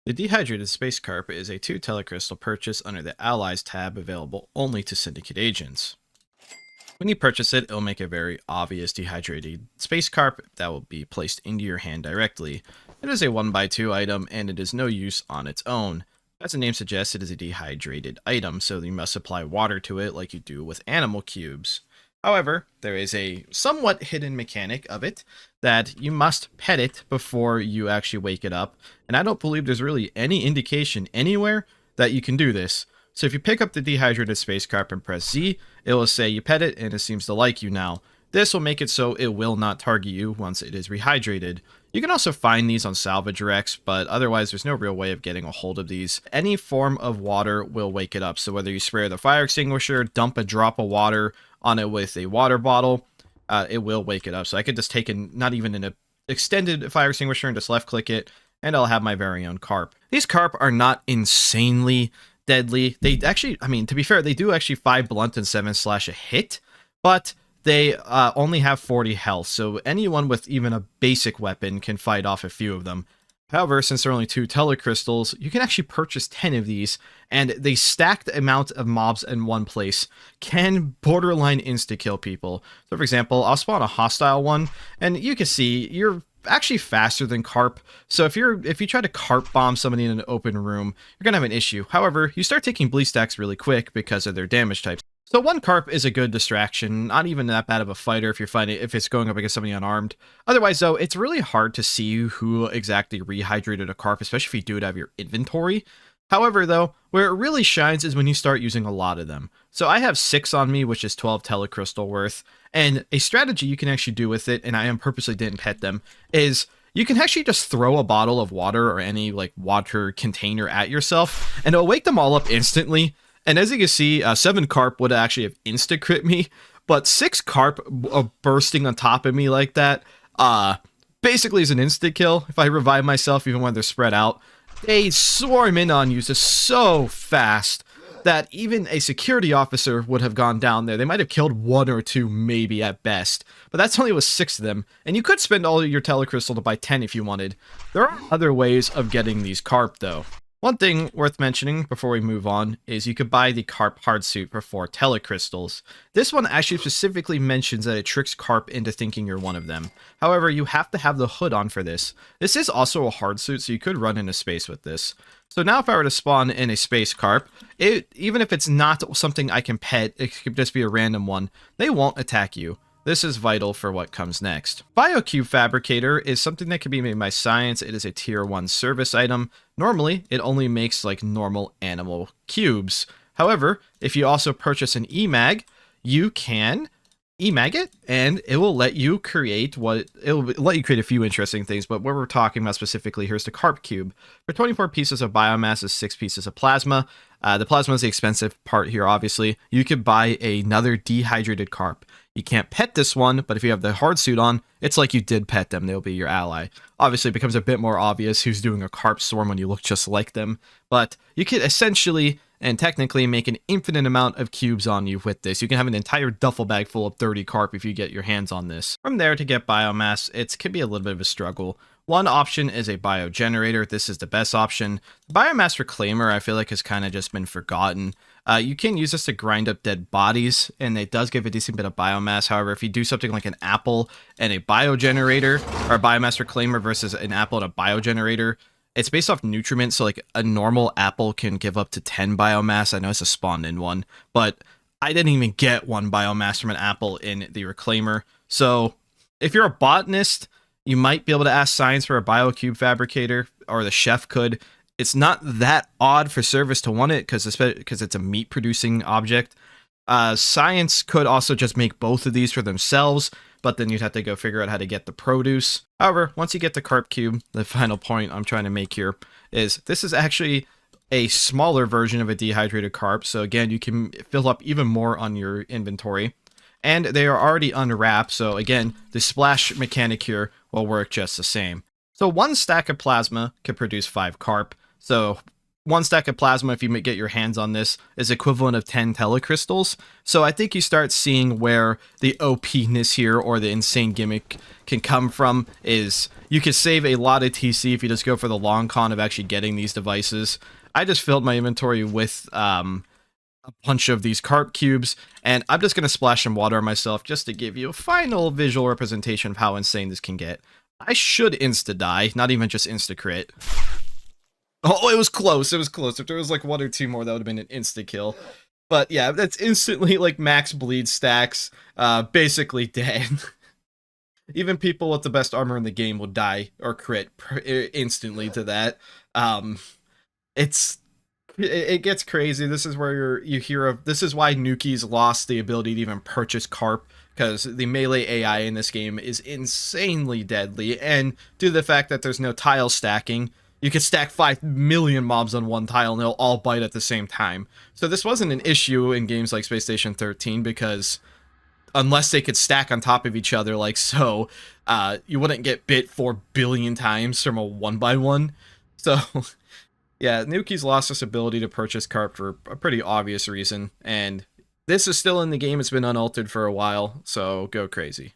The Dehydrated Space Carp is a 2 telecrystal purchase under the Allies tab available only to Syndicate agents. When you purchase it, it'll make a very obvious dehydrated space carp that will be placed into your hand directly. It is a 1x2 item and it is no use on its own. As the name suggests, it is a dehydrated item, so you must apply water to it like you do with animal cubes. However, there is a somewhat hidden mechanic of it that you must pet it before you actually wake it up, and I don't believe there's really any indication anywhere that you can do this. So if you pick up the dehydrated space carp and press Z, it will say you pet it and it seems to like you now. This will make it so it will not target you once it is rehydrated. You can also find these on salvage wrecks, but otherwise there's no real way of getting a hold of these. Any form of water will wake it up, so whether you spray the fire extinguisher, dump a drop of water on it with a water bottle, it will wake it up. So I could just take not even an extended fire extinguisher and just left click it, and I'll have my very own carp. These carp are not insanely deadly. They actually, I mean, to be fair, they do actually 5 blunt and 7 slash a hit, but they only have 40 health, so anyone with even a basic weapon can fight off a few of them. However, since they're only 2 telecrystals, you can actually purchase 10 of these, and the stacked amount of mobs in one place can borderline insta-kill people. So for example, I'll spawn a hostile one, and you can see you're actually faster than Carp, so if you try to Carp bomb somebody in an open room, you're gonna have an issue. However, you start taking bleed stacks really quick because of their damage types. So one Carp is a good distraction, not even that bad of a fighter if it's going up against somebody unarmed. Otherwise though, it's really hard to see who exactly rehydrated a Carp, especially if you do it out of your inventory. However though, where it really shines is when you start using a lot of them. So I have 6 on me, which is 12 telecrystal worth, and a strategy you can actually do with it, and I purposely didn't pet them, is you can actually just throw a bottle of water or any like water container at yourself, and it'll wake them all up instantly. And as you can see, 7 Carp would actually have insta-crit me, but 6 Carp bursting on top of me like that, basically is an insta-kill if I revive myself even when they're spread out. They swarm in on you just so fast that even a security officer would have gone down there. They might have killed 1 or 2 maybe at best, but that's only with 6 of them, and you could spend all your telecrystal to buy 10 if you wanted. There are other ways of getting these Carp though. One thing worth mentioning before we move on is you could buy the Carp hardsuit for 4 telecrystals. This one actually specifically mentions that it tricks Carp into thinking you're one of them. However, you have to have the hood on for this. This is also a hardsuit, so you could run into space with this. So now if I were to spawn in a space Carp, even if it's not something I can pet, it could just be a random one, they won't attack you. This is vital for what comes next. BioCube Fabricator is something that can be made by science. It is a tier 1 service item. Normally, it only makes like normal animal cubes. However, if you also purchase an EMAG, you can EMAG it, and it will let you create a few interesting things, but what we're talking about specifically here is the Carp Cube. For 24 pieces of biomass is 6 pieces of plasma. The plasma is the expensive part here, obviously. You could buy another dehydrated Carp. You can't pet this one, but if you have the hardsuit on, it's like you did pet them. They'll be your ally. Obviously, it becomes a bit more obvious who's doing a Carp swarm when you look just like them, but you could essentially and technically make an infinite amount of cubes on you with this. You can have an entire duffel bag full of 30 Carp if you get your hands on this. From there, to get biomass, it can be a little bit of a struggle. One option is a biogenerator. This is the best option. The biomass reclaimer, I feel like, has kind of just been forgotten. You can use this to grind up dead bodies, and it does give a decent bit of biomass. However, if you do something like an apple and a biogenerator, or a biomass reclaimer versus an apple and a biogenerator, it's based off nutriment, so like a normal apple can give up to 10 biomass. I know it's a spawned in one, but I didn't even get 1 biomass from an apple in the reclaimer. So if you're a botanist, you might be able to ask science for a biocube fabricator, or the chef could. It's not that odd for service to want it because it's a meat producing object. Science could also just make both of these for themselves, but then you'd have to go figure out how to get the produce. However, once you get the Carp Cube, the final point I'm trying to make here is this is actually a smaller version of a dehydrated Carp. So again, you can fill up even more on your inventory. And they are already unwrapped, so again, the splash mechanic here will work just the same. So 1 stack of plasma can produce 5 Carp. So one stack of plasma, if you get your hands on this, is equivalent of 10 telecrystals. So I think you start seeing where the OP-ness here, or the insane gimmick, can come from. Is you could save a lot of TC if you just go for the long con of actually getting these devices. I just filled my inventory with a bunch of these carp cubes, and I'm just going to splash some water on myself just to give you a final visual representation of how insane this can get. I should insta-die, not even just insta-crit. Oh, it was close. It was close. If there was like one or two more, that would have been an insta-kill. But yeah, that's instantly like max bleed stacks, basically dead. Even people with the best armor in the game will die or crit instantly to that. It's it gets crazy. This is where you hear of. This is why Nuki's lost the ability to even purchase Carp, because the melee AI in this game is insanely deadly, and due to the fact that there's no tile stacking, you could stack 5 million mobs on one tile and they'll all bite at the same time. So this wasn't an issue in games like Space Station 13, because unless they could stack on top of each other like so, you wouldn't get bit 4 billion times from a 1x1. So yeah, Nuki's lost this ability to purchase Carp for a pretty obvious reason, and this is still in the game. It's been unaltered for a while, so go crazy.